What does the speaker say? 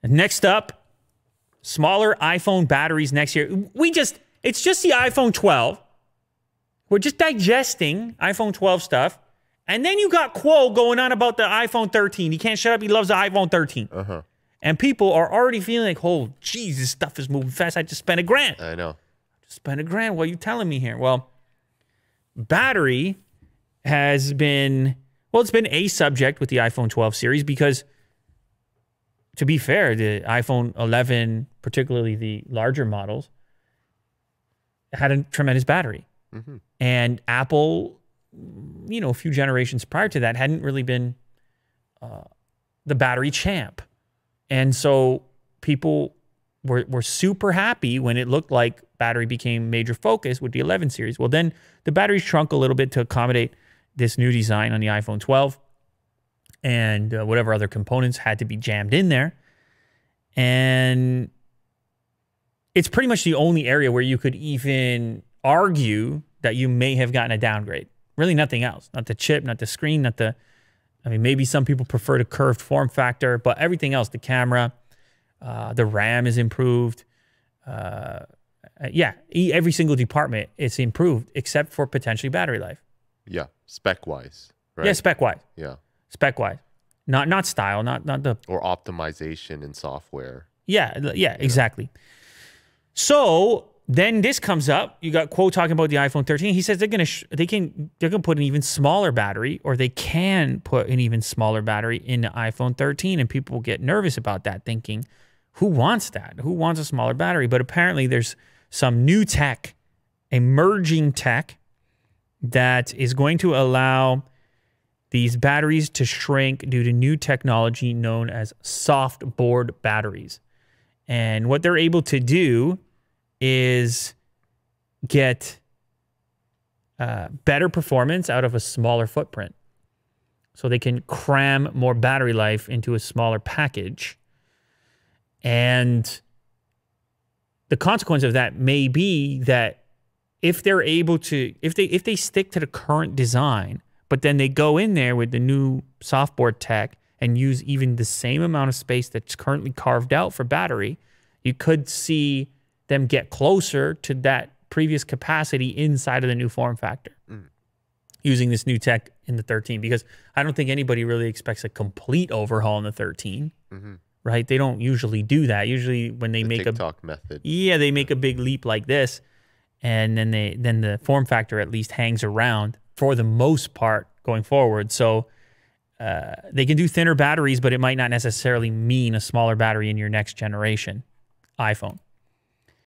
Next up, smaller iPhone batteries next year. It's just the iPhone 12. We're just digesting iPhone 12 stuff. And then you got Quo going on about the iPhone 13. He can't shut up. He loves the iPhone 13. And people are already feeling like, oh, geez, this stuff is moving fast. I just spent $1,000. I know. Just spent $1,000. What are you telling me here? Well, battery has been, well, it's been a subject with the iPhone 12 series because, to be fair, the iPhone 11, particularly the larger models, had a tremendous battery. And Apple, you know, a few generations prior to that hadn't really been the battery champ. And so people were super happy when it looked like battery became major focus with the 11 series. Well, then the battery shrunk a little bit to accommodate this new design on the iPhone 12. And whatever other components had to be jammed in there. And it's pretty much the only area where you could even argue that you may have gotten a downgrade. Really nothing else. Not the chip, not the screen, not the... I mean, maybe some people prefer the curved form factor, but everything else, the camera, the RAM is improved. Yeah, every single department is improved except for potentially battery life. Yeah, spec-wise, right? Yeah, spec-wise. Yeah. Spec-wise. Not style, not the... Or optimization in software. Yeah, exactly. So then this comes up. You got Quo talking about the iPhone 13. He says they're gonna put an even smaller battery, or they can put an even smaller battery in the iPhone 13, and people get nervous about that, thinking, who wants that? Who wants a smaller battery? But apparently there's some new tech, emerging tech, that is going to allow these batteries to shrink due to new technology known as soft board batteries. And what they're able to do is get better performance out of a smaller footprint. So they can cram more battery life into a smaller package. And the consequence of that may be that if they're able to, if they stick to the current design, but then they go in there with the new softboard tech and use even the same amount of space that's currently carved out for battery, you could see them get closer to that previous capacity inside of the new form factor using this new tech in the 13, because I don't think anybody really expects a complete overhaul in the 13, right? They don't usually do that. Usually when they make TikTok method. Yeah, they make a big leap like this, and then the form factor at least hangs around for the most part going forward. So they can do thinner batteries, but it might not necessarily mean a smaller battery in your next generation iPhone.